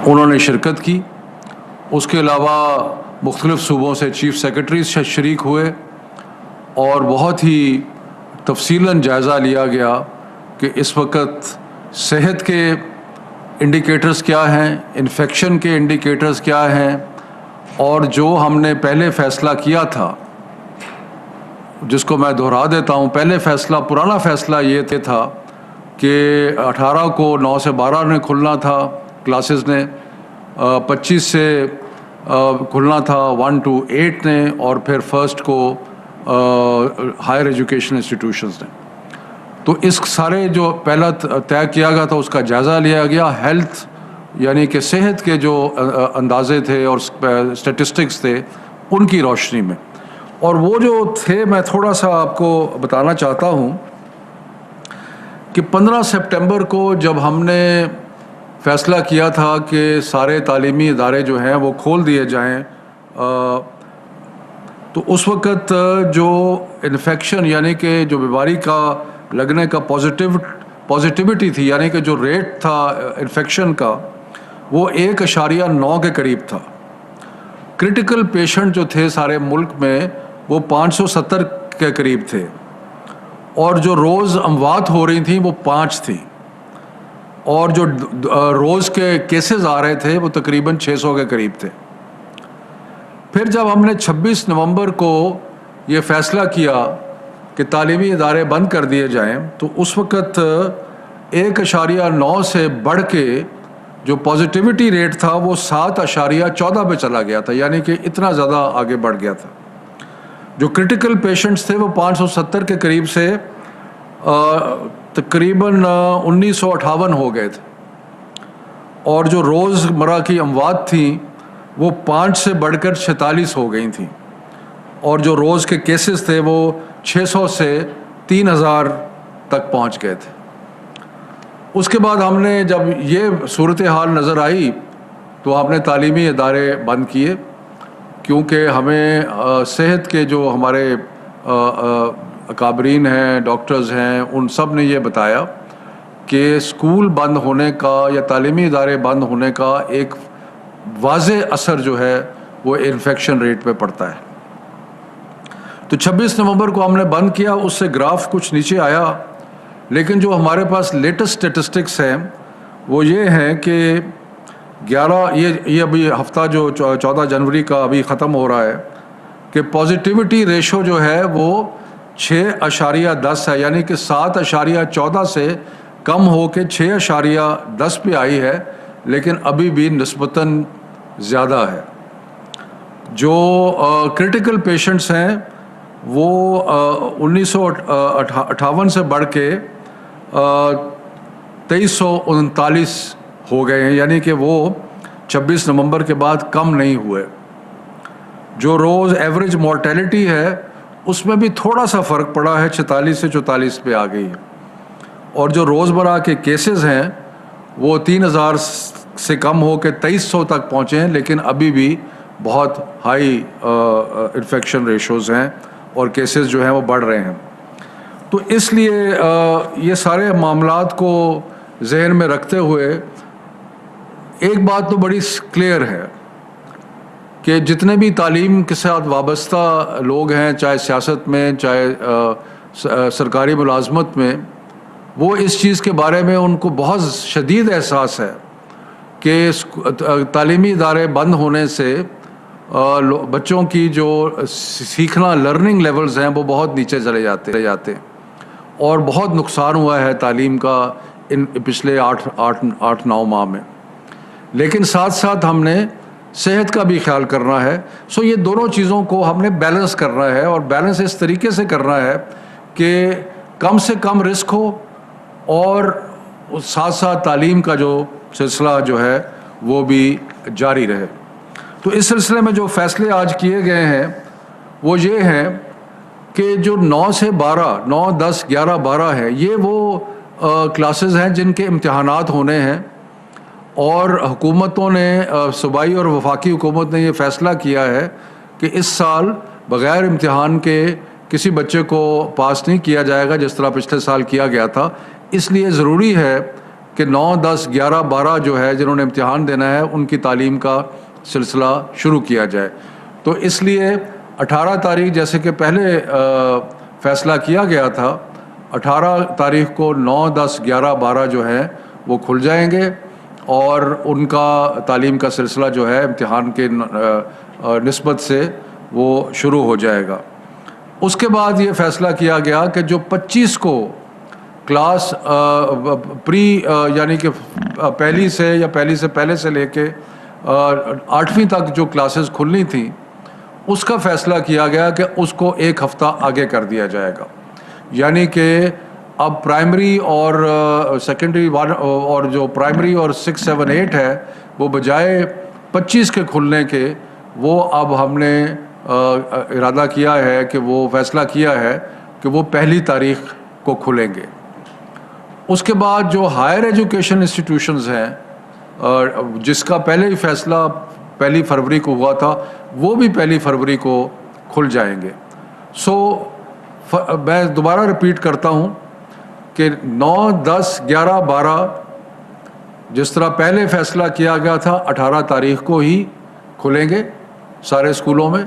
انہوں نے شرکت کی. اس کے علاوہ مختلف صوبوں سے چیف سیکرٹریز شریک ہوئے اور بہت ہی تفصیلاً جائزہ لیا گیا کہ اس وقت صحت کے انڈیکیٹرز کیا ہیں, انفیکشن کے انڈیکیٹرز کیا ہیں, اور جو ہم نے پہلے فیصلہ کیا تھا, جس کو میں دہرا دیتا ہوں. پہلے پرانا فیصلہ یہ تھا کہ 18 کو 9 سے 12 نے کھلنا تھا کلاسز نے, 25 سے کھلنا تھا 1 to 8 نے, اور پھر 1 کو ہائر ایجوکیشن انسٹیٹیوشنز نے. تو اس سارے جو پہلا طے کیا گیا تھا اس کا جائزہ لیا گیا. ہیلتھ یعنی کہ صحت کے جو اندازے تھے اور اسٹیٹسٹکس تھے ان کی روشنی میں. اور وہ جو تھے میں تھوڑا سا آپ کو بتانا چاہتا ہوں کہ 15 سپٹمبر کو جب ہم نے فیصلہ کیا تھا کہ سارے تعلیمی ادارے جو ہیں وہ کھول دیے جائیں, تو اس وقت جو انفیکشن یعنی کہ جو بیماری کا لگنے کا پازیٹیوٹی تھی, یعنی کہ جو ریٹ تھا انفیکشن کا, وہ 1.9 کے قریب تھا. کرٹیکل پیشنٹ جو تھے سارے ملک میں وہ 570 کے قریب تھے, اور جو روز اموات ہو رہی تھیں وہ 5 تھیں, اور جو روز کے کیسز آ رہے تھے وہ تقریباً 600 کے قریب تھے. پھر جب ہم نے 26 نومبر کو یہ فیصلہ کیا کہ تعلیمی ادارے بند کر دیے جائیں, تو اس وقت 1.9 سے بڑھ کے جو پازیٹیوٹی ریٹ تھا وہ 7.14 پہ چلا گیا تھا, یعنی کہ اتنا زیادہ آگے بڑھ گیا تھا. جو کرٹیکل پیشنٹس تھے وہ 570 کے قریب سے تقریباً 1958 ہو گئے تھے, اور جو روز مرہ کی اموات تھیں وہ 5 سے بڑھ کر 46 ہو گئی تھیں, اور جو روز کے کیسز تھے وہ 600 سے 3000 تک پہنچ گئے تھے. اس کے بعد ہم نے جب یہ صورتحال نظر آئی تو ہم نے تعلیمی ادارے بند کیے, کیونکہ ہمیں صحت کے جو ہمارے اکابرین ہیں, ڈاکٹرز ہیں, ان سب نے یہ بتایا کہ اسکول بند ہونے کا یا تعلیمی ادارے بند ہونے کا ایک واضح اثر جو ہے وہ انفیکشن ریٹ پہ پڑتا ہے. تو 26 نومبر کو ہم نے بند کیا. اس سے گراف کچھ نیچے آیا, لیکن جو ہمارے پاس لیٹسٹ اسٹیٹسٹکس ہیں وہ یہ ہیں کہ 11 یہ ابھی ہفتہ جو 14 جنوری کا ابھی ختم ہو رہا ہے کہ پازیٹیوٹی ریشو جو ہے وہ 6.10 ہے, یعنی کہ 7.14 سے کم ہو کے 6.10 پہ آئی ہے, لیکن ابھی بھی نسبتاً زیادہ ہے. جو کرٹیکل پیشنٹس ہیں وہ 1958 سے بڑھ کے 2339 ہو گئے ہیں, یعنی کہ وہ 26 نومبر کے بعد کم نہیں ہوئے. جو روز ایوریج مورٹیلٹی ہے اس میں بھی تھوڑا سا فرق پڑا ہے, 46 سے 44 پہ آ گئی ہے, اور جو روزمرہ کے کیسز ہیں وہ 3000 سے کم ہو کے 2300 تک پہنچے ہیں, لیکن ابھی بھی بہت ہائی انفیکشن ریشوز ہیں اور کیسز جو ہیں وہ بڑھ رہے ہیں. تو اس لیے یہ سارے معاملات کو ذہن میں رکھتے ہوئے ایک بات تو بڑی کلیئر ہے کہ جتنے بھی تعلیم کے ساتھ وابستہ لوگ ہیں, چاہے سیاست میں چاہے سرکاری ملازمت میں, وہ اس چیز کے بارے میں ان کو بہت شدید احساس ہے کہ تعلیمی ادارے بند ہونے سے بچوں کی جو سیکھنا لرننگ لیولز ہیں وہ بہت نیچے چلے جاتے اور بہت نقصان ہوا ہے تعلیم کا ان پچھلے 8-9 ماہ میں. لیکن ساتھ ساتھ ہم نے صحت کا بھی خیال کرنا ہے. سو یہ دونوں چیزوں کو ہم نے بیلنس کرنا ہے, اور بیلنس اس طریقے سے کرنا ہے کہ کم سے کم رسک ہو اور ساتھ ساتھ تعلیم کا جو سلسلہ جو ہے وہ بھی جاری رہے. تو اس سلسلے میں جو فیصلے آج کیے گئے ہیں وہ یہ ہیں کہ جو 9 سے 12 9, 10, 11, 12 ہے, یہ وہ کلاسز ہیں جن کے امتحانات ہونے ہیں, اور حکومتوں نے صوبائی اور وفاقی حکومت نے یہ فیصلہ کیا ہے کہ اس سال بغیر امتحان کے کسی بچے کو پاس نہیں کیا جائے گا جس طرح پچھلے سال کیا گیا تھا. اس لیے ضروری ہے کہ 9, 10, 11, 12 جو ہے جنہوں نے امتحان دینا ہے ان کی تعلیم کا سلسلہ شروع کیا جائے. تو اس لیے 18 تاریخ جیسے کہ پہلے فیصلہ کیا گیا تھا، 18 تاریخ کو 9، 10، 11، 12 جو ہیں وہ کھل جائیں گے اور ان کا تعلیم کا سلسلہ جو ہے امتحان کے نسبت سے وہ شروع ہو جائے گا. اس کے بعد یہ فیصلہ کیا گیا کہ جو 25 کو کلاس پری یعنی کہ پہلی سے یا پہلی سے پہلے سے لے کے 8ویں تک جو کلاسز کھلنی تھیں، اس کا فیصلہ کیا گیا کہ اس کو 1 ہفتہ آگے کر دیا جائے گا. یعنی کہ اب پرائمری اور سیکنڈری اور جو پرائمری اور 6، 7، 8 ہے وہ بجائے 25 کے کھلنے کے وہ اب ہم نے ارادہ کیا ہے کہ وہ فیصلہ کیا ہے کہ وہ 1 تاریخ کو کھلیں گے. اس کے بعد جو ہائر ایجوکیشن انسٹیٹیوشنز ہیں جس کا پہلے ہی فیصلہ 1 فروری کو ہوا تھا، وہ بھی 1 فروری کو کھل جائیں گے. میں دوبارہ رپیٹ کرتا ہوں کہ 9، 10، 11، 12 جس طرح پہلے فیصلہ کیا گیا تھا 18 تاریخ کو ہی کھلیں گے سارے اسکولوں میں،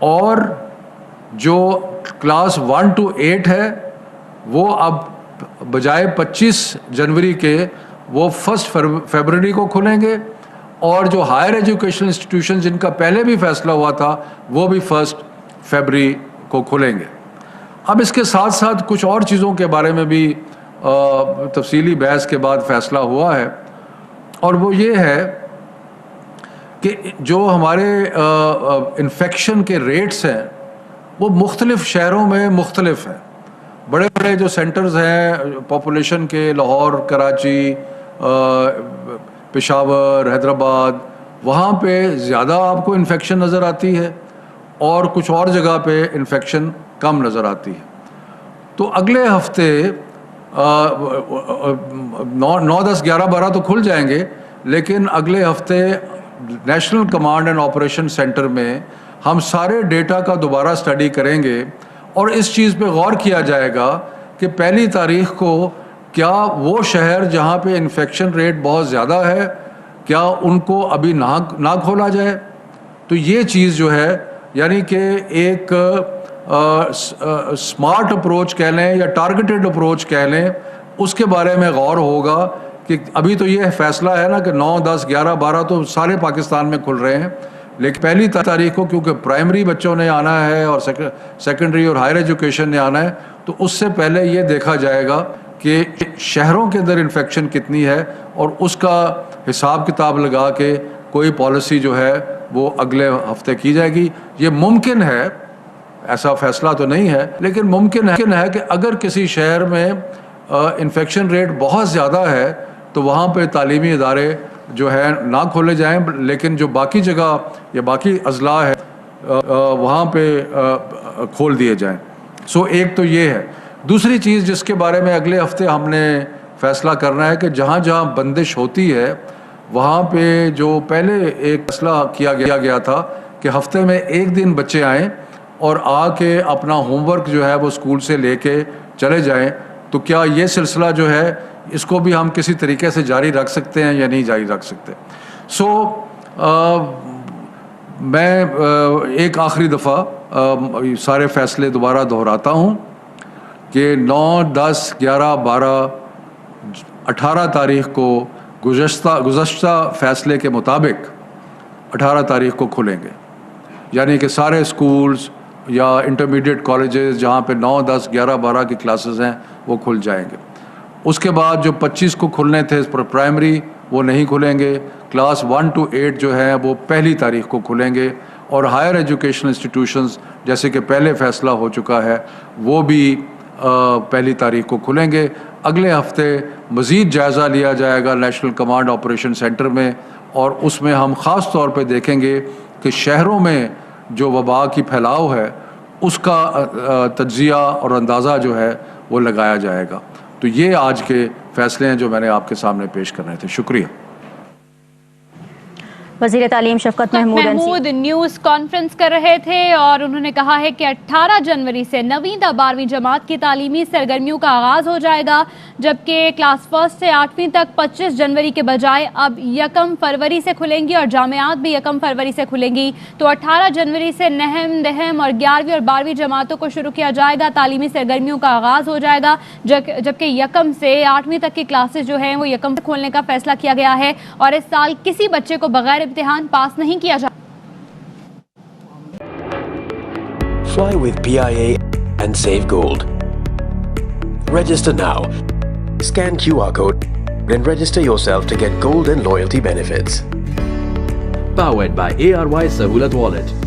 اور جو کلاس 1 to 8 ہے وہ اب بجائے 25 جنوری کے وہ 1 فروری کو کھلیں گے، اور جو ہائر ایجوکیشن انسٹیٹیوشن جن کا پہلے بھی فیصلہ ہوا تھا وہ بھی 1 فروری کو کھلیں گے. اب اس کے ساتھ ساتھ کچھ اور چیزوں کے بارے میں بھی تفصیلی بحث کے بعد فیصلہ ہوا ہے، اور وہ یہ ہے کہ جو ہمارے انفیکشن کے ریٹس ہیں وہ مختلف شہروں میں مختلف ہیں. بڑے بڑے جو سینٹرز ہیں پاپولیشن کے، لاہور، کراچی، پشاور، حیدرآباد، وہاں پہ زیادہ آپ کو انفیکشن نظر آتی ہے اور کچھ اور جگہ پہ انفیکشن کم نظر آتی ہے. تو اگلے ہفتے 9، 10، 11، 12 تو کھل جائیں گے، لیکن اگلے ہفتے national command and operation centre میں ہم سارے ڈیٹا کا دوبارہ اسٹڈی کریں گے اور اس چیز پہ غور کیا جائے گا کہ 1 تاریخ کو کیا وہ شہر جہاں پہ انفیکشن ریٹ بہت زیادہ ہے کیا ان کو ابھی نہ کھولا جائے. تو یہ چیز جو ہے یعنی کہ ایک سمارٹ اپروچ کہہ لیں یا ٹارگیٹڈ اپروچ کہہ لیں، اس کے بارے میں غور ہوگا کہ ابھی تو یہ فیصلہ ہے نا کہ 9، 10، 11، 12 تو سارے پاکستان میں کھل رہے ہیں، لیکن 1 تاریخ کو کیونکہ پرائمری بچوں نے آنا ہے اور سیکنڈری اور ہائر ایجوکیشن نے آنا ہے، تو اس سے پہلے یہ دیکھا جائے گا کہ شہروں کے اندر انفیکشن کتنی ہے اور اس کا حساب کتاب لگا کے کوئی پالیسی جو ہے وہ اگلے ہفتے کی جائے گی. یہ ممکن ہے، ایسا فیصلہ تو نہیں ہے، لیکن ممکن ہے کہ اگر کسی شہر میں انفیکشن ریٹ بہت زیادہ ہے تو وہاں پہ تعلیمی ادارے جو ہے نہ کھولے جائیں، لیکن جو باقی جگہ یا باقی اضلاع ہے وہاں پہ کھول دیے جائیں. ایک تو یہ ہے. دوسری چیز جس کے بارے میں اگلے ہفتے ہم نے فیصلہ کرنا ہے کہ جہاں جہاں بندش ہوتی ہے وہاں پہ جو پہلے ایک فیصلہ کیا گیا تھا کہ ہفتے میں 1 دن بچے آئیں اور آ کے اپنا ہوم ورک جو ہے وہ اسکول سے لے کے چلے جائیں، تو کیا یہ سلسلہ جو ہے اس کو بھی ہم کسی طریقے سے جاری رکھ سکتے ہیں یا نہیں جاری رکھ سکتے. میں ایک آخری دفعہ سارے فیصلے دوبارہ دہراتا ہوں کہ 9، 10، 11، 12، 18 تاریخ کو گزشتہ فیصلے کے مطابق 18 تاریخ کو کھلیں گے، یعنی کہ سارے اسکولز یا انٹرمیڈیٹ کالجز جہاں پہ 9، 10، 11، 12 کی کلاسز ہیں وہ کھل جائیں گے. اس کے بعد جو 25 کو کھلنے تھے پرائمری وہ نہیں کھلیں گے. کلاس 1 to 8 جو ہے وہ 1 تاریخ کو کھلیں گے، اور ہائر ایجوکیشن انسٹیٹیوشنز جیسے کہ پہلے فیصلہ ہو چکا ہے وہ بھی 1 تاریخ کو کھلیں گے. اگلے ہفتے مزید جائزہ لیا جائے گا نیشنل کمانڈ آپریشن سینٹر میں، اور اس میں ہم خاص طور پہ دیکھیں گے کہ شہروں میں جو وبا کی پھیلاؤ ہے اس کا تجزیہ اور اندازہ جو ہے وہ لگایا جائے گا. تو یہ آج کے فیصلے ہیں جو میں نے آپ کے سامنے پیش کرنے تھے. شکریہ. وزیر تعلیم شفقت محمود نیوز کانفرنس کر رہے تھے اور انہوں نے کہا ہے کہ 18 جنوری سے 9ویں تا 12ویں جماعت کی تعلیمی سرگرمیوں کا آغاز ہو جائے گا، جبکہ کلاس فرسٹ سے 8ویں تک 25 جنوری کے بجائے اب 1 فروری سے کھلیں گی اور جامعات بھی 1 فروری سے کھلیں گی۔ تو 18 جنوری سے نہم، دہم اور 11ویں اور 12ویں جماعتوں کو شروع کیا جائے گا، تعلیمی سرگرمیوں کا آغاز ہو جائے گا، جبکہ 1 سے 8ویں تک کی کلاسز جو ہیں وہ 1 سے کھولنے کا فیصلہ کیا گیا ہے اور اس سال کسی بچے کو بغیر امتحان پاس نہیں کیا جائے۔ Fly with PIA and save gold. Register now. Scan QR code and register yourself to get gold and loyalty benefits. Powered by ARY Sahulat Wallet.